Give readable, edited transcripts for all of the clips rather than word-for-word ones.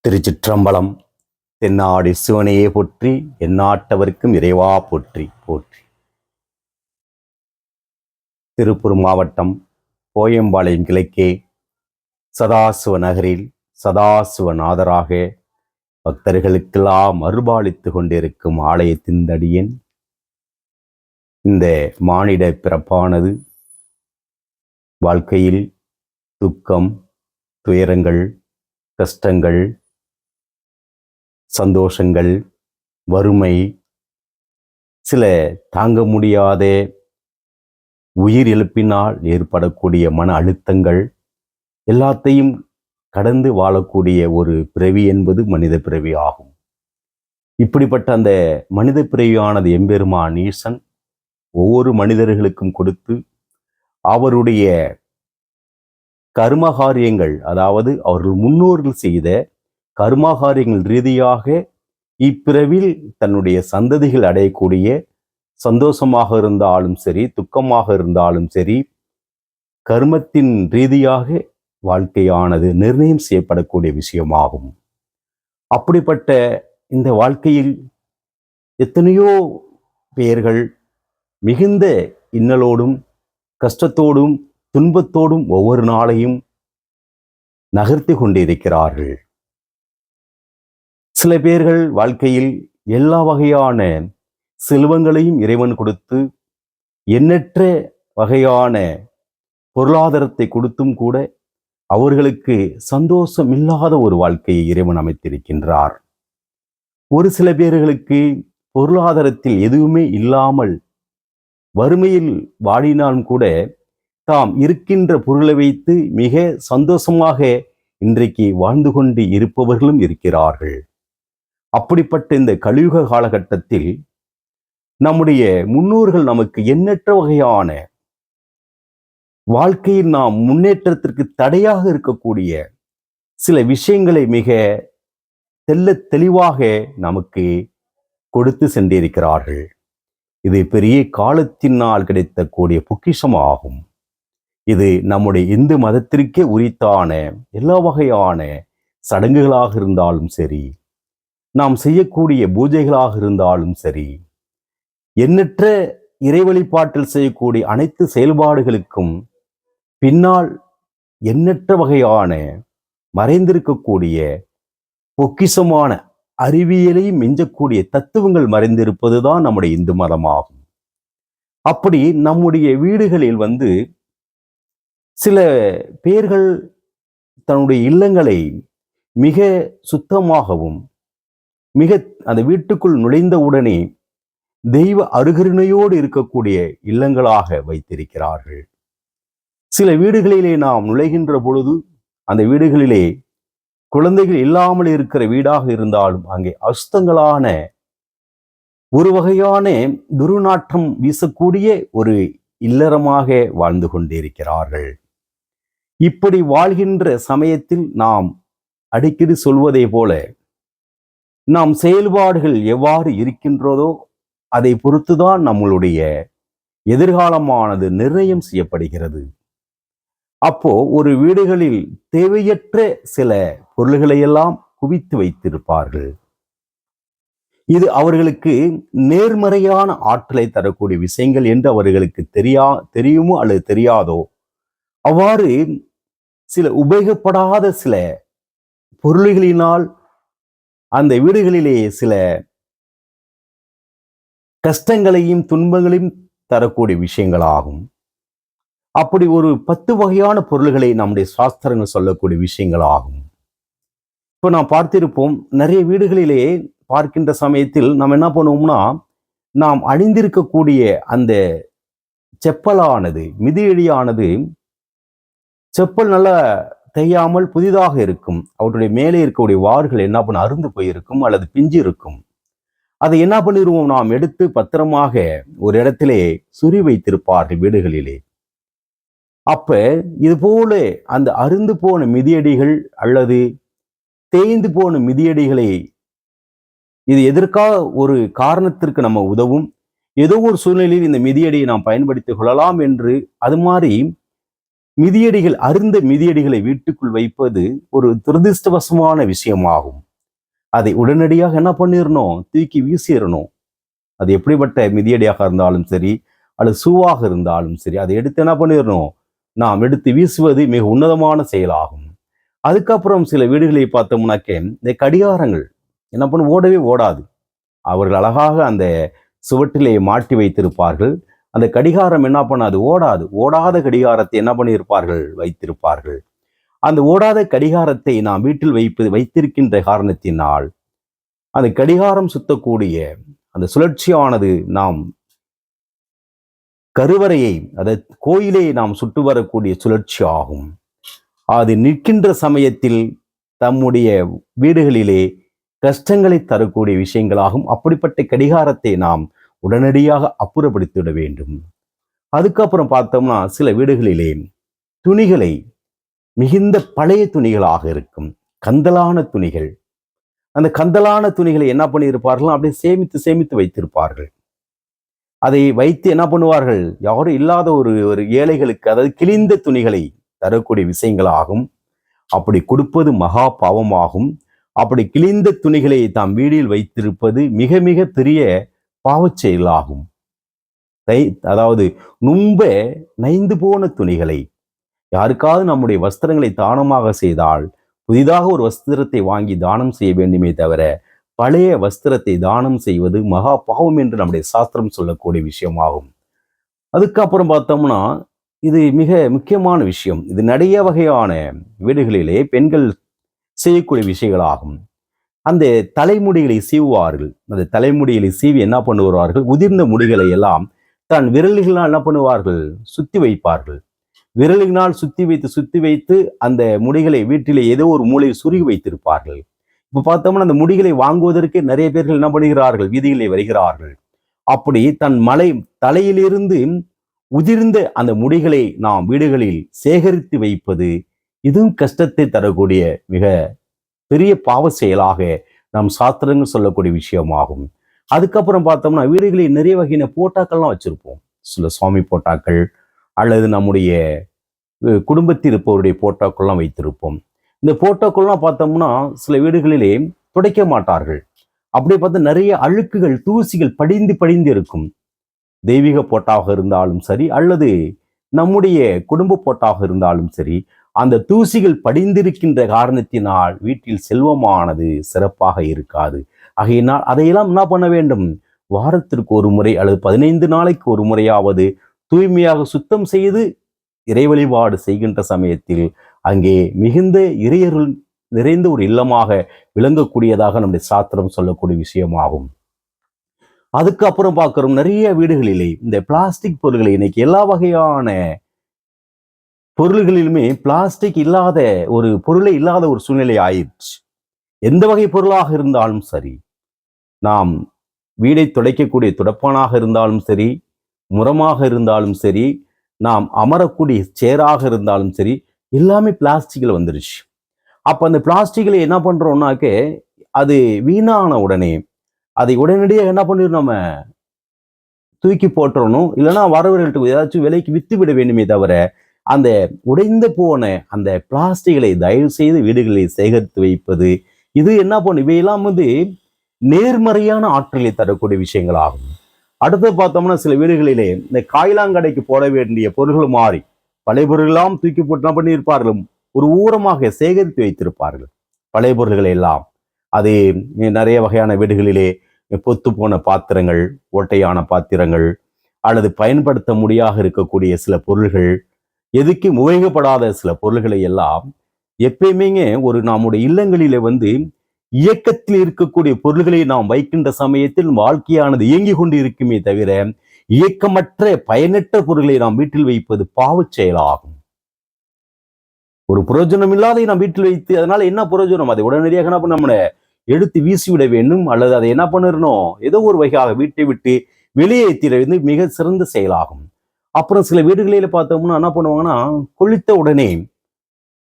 திருச்சிற்றம்பலம். தென்னாடி சிவனையே போற்றி, எந்நாட்டவர்க்கும் இறைவா போற்றி போற்றி. திருப்பூர் மாவட்டம் போயம்பாளையம் கிழக்கே சதாசிவ நகரில் சதாசிவநாதராக பக்தர்களுக்கெல்லாம் அருள்பாலித்து கொண்டிருக்கும் ஆலயத்தின் தடியன். இந்த மானிட பிறப்பானது வாழ்க்கையில் துக்கம், துயரங்கள், கஷ்டங்கள், சந்தோஷங்கள், வறுமை, சில தாங்க முடியாத உயிர் இழப்பினால் ஏற்படக்கூடிய மன அழுத்தங்கள் எல்லாத்தையும் கடந்து வாழக்கூடிய ஒரு பிறவி என்பது மனித பிறவி ஆகும். இப்படிப்பட்ட அந்த மனித பிறவியானது எம்பெருமான் ஈசன் ஒவ்வொரு மனிதர்களுக்கும் கொடுத்து அவருடைய கர்மகாரியங்கள், அதாவது அவர்கள் முன்னோர்கள் செய்த கர்மகாரியங்கள் ரீதியாக இப்பிறவில் தன்னுடைய சந்ததிகள் அடையக்கூடிய சந்தோஷமாக இருந்தாலும் சரி, துக்கமாக இருந்தாலும் சரி, கர்மத்தின் ரீதியாக வாழ்க்கையானது நிர்ணயம் செய்யப்படக்கூடிய விஷயமாகும். அப்படிப்பட்ட இந்த வாழ்க்கையில் எத்தனையோ பேர்கள் மிகுந்த இன்னலோடும் கஷ்டத்தோடும் துன்பத்தோடும் ஒவ்வொரு நாளையும் நகர்த்தி கொண்டிருக்கிறார்கள். சில பேர்கள் வாழ்க்கையில் எல்லா வகையான செல்வங்களையும் இறைவன் கொடுத்து எண்ணற்ற வகையான பொருளாதாரத்தை கொடுத்தும் கூட அவர்களுக்கு சந்தோஷம் இல்லாத ஒரு வாழ்க்கையை இறைவன் அமைத்திருக்கின்றார். ஒரு சில பேர்களுக்கு பொருளாதாரத்தில் எதுவுமே இல்லாமல் வறுமையில் வாடினாலும் கூட தாம் இருக்கின்ற பொருளை வைத்து மிக சந்தோஷமாக இன்றைக்கு வாழ்ந்து கொண்டு இருப்பவர்களும் இருக்கிறார்கள். அப்படிப்பட்ட இந்த கலியுக காலகட்டத்தில் நம்முடைய முன்னோர்கள் நமக்கு எண்ணற்ற வகையான வாழ்க்கையில் நாம் முன்னேற்றத்திற்கு தடையாக இருக்கக்கூடிய சில விஷயங்களை மிக தெளிவாக நமக்கு கொடுத்து சென்றிருக்கிறார்கள். இது பெரிய காலத்தினால் கிடைத்தக்கூடிய பொக்கிஷமாகும். இது நம்முடைய இந்து மதத்திற்கே உரித்தான எல்லா வகையான சடங்குகளாக இருந்தாலும் சரி, நாம் செய்யக்கூடிய பூஜைகளாக இருந்தாலும் சரி, எண்ணற்ற இறை வழிபாட்டில் செய்யக்கூடிய அனைத்து செயல்பாடுகளுக்கும் பின்னால் எண்ணற்ற வகையான மறைந்திருக்கக்கூடிய பொக்கிஷமான அறிவியலையும் மிஞ்சக்கூடிய தத்துவங்கள் மறைந்திருப்பதுதான் நம்முடைய இந்து மதமாகும். அப்படி நம்முடைய வீடுகளில் சில பேர்கள் தன்னுடைய இல்லங்களை மிக சுத்தமாகவும் மிக அந்த வீட்டுக்குள் நுழைந்தவுடனே தெய்வ அருகருணையோடு இருக்கக்கூடிய இல்லங்களாக வைத்திருக்கிறார்கள். சில வீடுகளிலே நாம் நுழைகின்ற பொழுது அந்த வீடுகளிலே குழந்தைகள் இல்லாமல் இருக்கிற வீடாக இருந்தாலும் அங்கே அசுத்தங்களான ஒரு வகையான துர்நாற்றம் வீசக்கூடிய ஒரு இல்லறமாக வாழ்ந்து கொண்டிருக்கிறார்கள். இப்படி வாழ்கின்ற சமயத்தில் நாம் அடிக்கடி சொல்வதை போல நாம் செயல்பாடுகள் எவ்வாறு இருக்கின்றதோ அதை பொறுத்துதான் நம்மளுடைய எதிர்காலமானது நிர்ணயம் செய்யப்படுகிறது. அப்போ ஒரு வீடுகளில் தேவையற்ற சில பொருள்களை எல்லாம் குவித்து வைத்திருப்பார்கள். இது அவர்களுக்கு நேர்மறையான ஆற்றலை தரக்கூடிய விஷயங்கள் என்று அவர்களுக்கு தெரியுமோ அல்லது தெரியாதோ அவ்வாறு சில உபயோகப்படாத சில பொருள்களினால் அந்த வீடுகளிலே சில கஷ்டங்களையும் துன்பங்களையும் தரக்கூடிய விஷயங்களாகும். அப்படி ஒரு 10 வகையான பொருள்களை நம்முடைய சாஸ்திரங்கள் சொல்லக்கூடிய விஷயங்களாகும். இப்போ நாம் பார்த்திருப்போம், நிறைய வீடுகளிலே பார்க்கின்ற சமயத்தில் நாம் என்ன பண்ணுவோம்னா, நாம் அணிந்திருக்கக்கூடிய அந்த செப்பலானது, மிதியடியானது, செப்பல் நல்லா தையாமல் புதிதாக இருக்கும். அவருடைய மேலே இருக்கக்கூடிய வார்கள் என்ன பண்ண அருந்து போயிருக்கும் அல்லது பிஞ்சு இருக்கும். அதை என்ன பண்ணிடுவோம், நாம் எடுத்து பத்திரமாக ஒரு இடத்திலே சுரி வைத்திருப்பார்கள் வீடுகளிலே. அப்ப இது போல அந்த அருந்து போன மிதியடிகள் அல்லது தேய்ந்து போன மிதியடிகளை இது எதற்காக ஒரு காரணத்திற்கு நம்ம உதவும், ஏதோ ஒரு சூழ்நிலையில் இந்த மிதியடியை நாம் பயன்படுத்திக் கொள்ளலாம் என்று அது மாதிரி மிதியடிகள், அருந்த மிதியடிகளை வீட்டுக்குள் வைப்பது ஒரு துரதிருஷ்டவசமான விஷயமாகும். அதை உடனடியாக என்ன பண்ணிடணும், தூக்கி வீசிடணும். அது எப்படிப்பட்ட மிதியடியாக இருந்தாலும் சரி, அல்லது ஷூவாக இருந்தாலும் சரி, அதை எடுத்து என்ன பண்ணிடணும், நாம் எடுத்து வீசுவது மிக உன்னதமான செயலாகும். அதுக்கப்புறம் சில வீடுகளை பார்த்தோம்னாக்க இந்த கடிகாரங்கள் என்ன பண்ணும், ஓடவே ஓடாது. அவர்கள் அழகாக அந்த சுவற்றிலே மாட்டி வைத்திருப்பார்கள். அந்த கடிகாரம் என்ன பண்ணாது, ஓடாது. ஓடாத கடிகாரத்தை என்ன பண்ணியிருப்பார்கள், வைத்திருப்பார்கள். அந்த ஓடாத கடிகாரத்தை நாம் வீட்டில் வைத்திருக்கின்ற காரணத்தினால் அந்த கடிகாரம் சுத்தக்கூடிய அந்த சுழற்சியானது நாம் கருவறையை, அதாவது கோயிலை நாம் சுட்டு வரக்கூடிய சுழற்சி ஆகும். அது நிற்கின்ற சமயத்தில் தம்முடைய வீடுகளிலே கஷ்டங்களை தரக்கூடிய விஷயங்களாகும். அப்படிப்பட்ட கடிகாரத்தை நாம் உடனடியாக அப்புறப்படுத்திவிட வேண்டும். அதுக்கப்புறம் பார்த்தோம்னா சில வீடுகளிலே துணிகளை மிகுந்த பழைய துணிகளாக இருக்கும், கந்தலான துணிகள். அந்த கந்தலான துணிகளை என்ன பண்ணியிருப்பார்கள், அப்படியே சேமித்து சேமித்து வைத்திருப்பார்கள். அதை வைத்து என்ன பண்ணுவார்கள், யாரும் இல்லாத ஒரு ஒரு ஏழைகளுக்கு, அதாவது கிழிந்த துணிகளை தரக்கூடிய விஷயங்களாகும். அப்படி கொடுப்பது மகா பாவமாகும். அப்படி கிழிந்த துணிகளை தாம் வீடில் வைத்திருப்பது மிக மிக பெரிய பாவச் செயலாகும். அதாவது ரொம்ப நைந்து போன துணிகளை, யாருக்காவது நம்முடைய வஸ்திரங்களை தானமாக செய்தால் புதிதாக ஒரு வஸ்திரத்தை வாங்கி தானம் செய்ய வேண்டுமே தவிர பழைய வஸ்திரத்தை தானம் செய்வது மகா பாவம் என்று நம்முடைய சாஸ்திரம் சொல்லக்கூடிய விஷயமாகும். அதுக்கப்புறம் பார்த்தோம்னா இது மிக முக்கியமான விஷயம். இது நிறைய வகையான வீடுகளிலே பெண்கள் செய்யக்கூடிய விஷயங்களாகும். அந்த தலைமுடிகளை சீவுவார்கள். அந்த தலைமுடிகளை சீவி என்ன பண்ணுவார்கள், உதிர்ந்த முடிகளை எல்லாம் தன் விரல்களால் என்ன பண்ணுவார்கள், சுத்தி வைப்பார்கள். விரலினால் சுத்தி வைத்து அந்த முடிகளை வீட்டிலே ஏதோ ஒரு மூலையில் சுருகி வைத்திருப்பார்கள். இப்ப பார்த்தோம்னா அந்த முடிகளை வாங்குவதற்கு நிறைய பேர்கள் என்ன பண்ணுகிறார்கள், வீதிகளை வருகிறார்கள். அப்படி தன் தலையிலிருந்து உதிர்ந்த அந்த முடிகளை நாம் வீடுகளில் சேகரித்து வைப்பது, இதுவும் கஷ்டத்தை தரக்கூடிய மிக பெரிய பாவ செயலாக நம் சாஸ்திரங்கள் சொல்லக்கூடிய விஷயமாகும். அதுக்கப்புறம் பார்த்தோம்னா வீடுகளில் நிறைய வகையான போட்டாக்கள்லாம் வச்சிருப்போம். சில சுவாமி போட்டாக்கள் அல்லது நம்முடைய குடும்பத்தில் இருப்பவருடைய போட்டோக்கள்லாம் வைத்திருப்போம். இந்த போட்டோக்கள்லாம் பார்த்தோம்னா சில வீடுகளிலே துடைக்க மாட்டார்கள். அப்படியே பார்த்தா நிறைய அழுக்குகள், தூசிகள் படிந்து படிந்து இருக்கும். தெய்வீக போட்டாக இருந்தாலும் சரி, அல்லது நம்முடைய குடும்ப போட்டாக இருந்தாலும் சரி, அந்த தூசிகள் படிந்திருக்கின்ற காரணத்தினால் வீட்டில் செல்வமானது சிறப்பாக இருக்காது. ஆகையினால் அதையெல்லாம் என்ன பண்ண வேண்டும், வாரத்திற்கு ஒரு முறை அல்லது 15 நாளைக்கு ஒரு முறையாவது தூய்மையாக சுத்தம் செய்து இறை வழிபாடு செய்கின்ற சமயத்தில் அங்கே மிகுந்த இறையருள் நிறைந்த ஒரு இல்லமாக விளங்கக்கூடியதாக நம்முடைய சாஸ்திரம் சொல்லக்கூடிய விஷயமாகும். அதுக்கப்புறம் பார்க்கிறோம் நிறைய வீடுகளிலே இந்த பிளாஸ்டிக் பொருட்களை, இன்னைக்கு எல்லா வகையான பொருள்களிலுமே பிளாஸ்டிக் இல்லாத ஒரு பொருளே இல்லாத ஒரு சூழ்நிலை ஆயிடுச்சு. எந்த வகை பொருளாக இருந்தாலும் சரி, நாம் வீடை துடைக்கக்கூடிய துடைப்பானாக இருந்தாலும் சரி, முறமாக இருந்தாலும் சரி, நாம் அமரக்கூடிய சேராக இருந்தாலும் சரி, எல்லாமே பிளாஸ்டிக்ல வந்துருச்சு. அப்ப அந்த பிளாஸ்டிக்ல என்ன பண்றோம்னாக்க, அது வீணான உடனே அதை உடனடியாக என்ன பண்ணிடணும், நம்ம தூக்கி போட்டுறணும். இல்லைன்னா வரவர்கள்ட்ட ஏதாச்சும் விலைக்கு வித்து விட வேண்டுமே தவிர அந்த உடைந்து போன அந்த பிளாஸ்டிக்களை தயவு செய்து வீடுகளில் சேகரித்து வைப்பது, இது என்ன பண்ணும், இவையெல்லாம் நேர்மறையான ஆற்றலை தரக்கூடிய விஷயங்கள் ஆகும். அடுத்து பார்த்தோம்னா சில வீடுகளிலே இந்த காய்லாங்கடைக்கு போட வேண்டிய பொருட்கள் மாறி பழைய பொருள்களாம் தூக்கி போட்டு என்ன பண்ணியிருப்பார்கள், ஒரு ஊரமாக சேகரித்து வைத்திருப்பார்கள் பழைய பொருள்களை எல்லாம். அது நிறைய வகையான வீடுகளிலே பொத்து போன பாத்திரங்கள், ஓட்டையான பாத்திரங்கள், அல்லது பயன்படுத்த முடியாத இருக்கக்கூடிய சில பொருள்கள், எதுக்கு உபயோகப்படாத சில பொருள்களை எல்லாம் எப்பயுமே ஒரு நம்முடைய இல்லங்களிலே இயக்கத்தில் இருக்கக்கூடிய பொருள்களை நாம் வைக்கின்ற சமயத்தில் வாழ்க்கையானது இயங்கி கொண்டு இருக்குமே தவிர இயக்கமற்ற பயனற்ற பொருள்களை நாம் வீட்டில் வைப்பது பாவச் செயலாகும். ஒரு பிரயோஜனம் இல்லாத நாம் வீட்டில் வைத்து அதனால என்ன பிரயோஜனம், அதை உடனடியாக என்ன பண்ண, நம்ம எடுத்து வீசிவிட வேண்டும், அல்லது அதை என்ன பண்ணிடணும், ஏதோ ஒரு வகையாக வீட்டை விட்டு வெளியேற்றிட மிக சிறந்த செயலாகும். அப்புறம் சில வீடுகளில் பார்த்தோம்னா என்ன பண்ணுவாங்கன்னா, கொளுத்த உடனே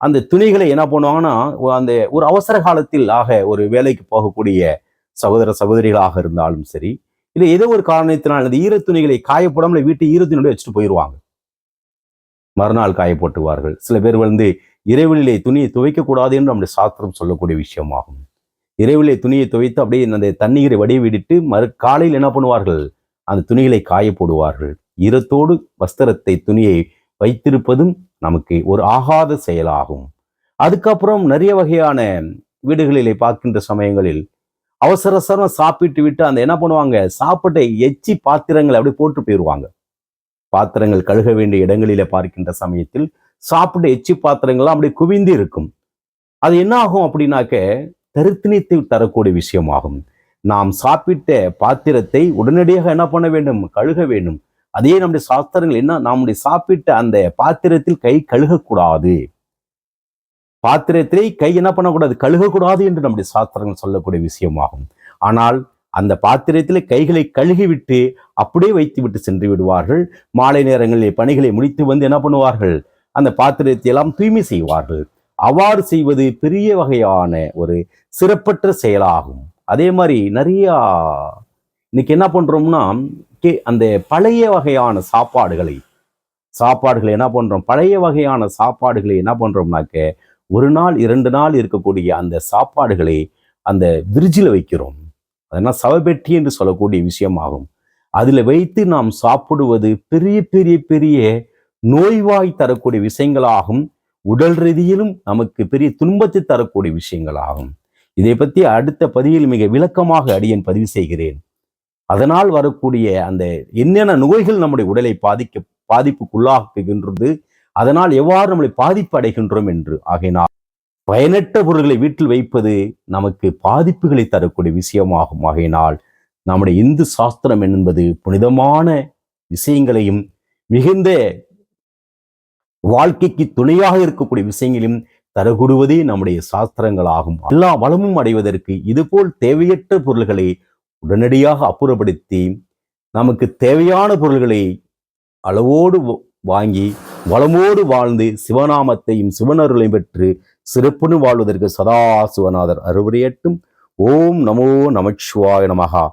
அந்த துணிகளை என்ன பண்ணுவாங்கன்னா, அந்த ஒரு அவசர காலத்தில் ஒரு வேலைக்கு போகக்கூடிய சகோதர சகோதரிகளாக இருந்தாலும் சரி, இல்லை ஏதோ ஒரு காரணத்தினால் அந்த ஈரத்துணிகளை காயப்படாமல் வீட்டு ஈரத்துணியோட வச்சுட்டு போயிடுவாங்க. மறுநாள் காய போட்டுவார்கள். சில பேர் இரவிலே துணியை துவைக்க கூடாது என்று நம்முடைய சாஸ்திரம் சொல்லக்கூடிய விஷயமாகும். இரவிலே துணியை துவைத்து அப்படியே அந்த தண்ணீரை வடிவிட்டு காலையில் என்ன பண்ணுவார்கள், அந்த துணிகளை காய போடுவார்கள். ஈரத்தோடு வஸ்திரத்தை துணியை வைத்திருப்பதும் நமக்கு ஒரு ஆகாத செயலாகும். அதுக்கப்புறம் நிறைய வகையான வீடுகளிலே பார்க்கின்ற சமயங்களில் அவசர சாப்பிட்டு விட்டு அந்த என்ன பண்ணுவாங்க, சாப்பிட்ட எச்சி பாத்திரங்களை அப்படி போட்டு போயிடுவாங்க. பாத்திரங்கள் கழுக வேண்டிய இடங்களில பார்க்கின்ற சமயத்தில் சாப்பிட்ட எச்சி பாத்திரங்கள்லாம் அப்படி குவிந்து இருக்கும். அது என்ன ஆகும் அப்படின்னாக்க தரித்தினித்தை தரக்கூடிய விஷயமாகும். நாம் சாப்பிட்ட பாத்திரத்தை உடனடியாக என்ன பண்ண வேண்டும், கழுக வேண்டும். அதே நம்முடைய சாஸ்திரங்கள் என்ன, நம்முடைய சாப்பிட்ட அந்த பாத்திரத்தில் கை கழுகக்கூடாது, பாத்திரத்திலே கை என்ன பண்ணக்கூடாது, கழுகக்கூடாது என்று நம்முடைய சாஸ்திரங்கள் சொல்லக்கூடிய விஷயமாகும். ஆனால் அந்த பாத்திரத்திலே கைகளை கழுகிவிட்டு அப்படியே வைத்து விட்டு சென்று விடுவார்கள். மாலை நேரங்களில் பணிகளை முடித்து என்ன பண்ணுவார்கள், அந்த பாத்திரத்தை எல்லாம் தூய்மை செய்வார்கள். அவ்வாறு செய்வது பெரிய வகையான ஒரு சிறப்பற்ற செயலாகும். அதே மாதிரி நிறைய இன்னைக்கு என்ன பண்றோம்னா, அந்த பழைய வகையான சாப்பாடுகளை என்ன பண்றோம், பழைய வகையான சாப்பாடுகளை என்ன பண்றோம்னாக்க 1 நாள் 2 நாள் இருக்கக்கூடிய அந்த சாப்பாடுகளை அந்த விரிஜில் வைக்கிறோம். அதனால் சவப்பெட்டி என்று சொல்லக்கூடிய விஷயமாகும். அதில் வைத்து நாம் சாப்பிடுவது பெரிய பெரிய பெரிய நோய்வாய் தரக்கூடிய விஷயங்களாகும். உடல் ரீதியிலும் நமக்கு பெரிய துன்பத்தை தரக்கூடிய விஷயங்களாகும். இதை பற்றி அடுத்த பதிவில் மிக விளக்கமாக அடியேன் பதிவு செய்கிறேன். அதனால் வரக்கூடிய அந்த என்னென்ன நோய்கள் நம்முடைய உடலை பாதிப்புக்குள்ளாக்குகின்றது, அதனால் எவ்வாறு நம்மளை பாதிப்பு அடைகின்றோம் என்று. ஆகையினால் பயனற்ற பொருட்களை வீட்டில் வைப்பது நமக்கு பாதிப்புகளை தரக்கூடிய விஷயமாகும். ஆகையினால் நம்முடைய இந்து சாஸ்திரம் என்பது புனிதமான விஷயங்களையும் மிகுந்த வாழ்க்கைக்கு துணையாக இருக்கக்கூடிய விஷயங்களையும் தரக்கூடுவதே நம்முடைய சாஸ்திரங்களாகும். எல்லா வளமும் அடைவதற்கு இதுபோல் தேவையற்ற பொருள்களை உடனடியாக அப்புறப்படுத்தி நமக்கு தேவையான பொருள்களை அளவோடு வாங்கி வளமோடு வாழ்ந்து சிவநாமத்தையும் சிவனருளையும் பெற்று சிறப்புன்னு வாழ்வதற்கு சதா சிவநாதர் அருள்புரியட்டும். ஓம் நமோ நமச்சிவாய நமஹா.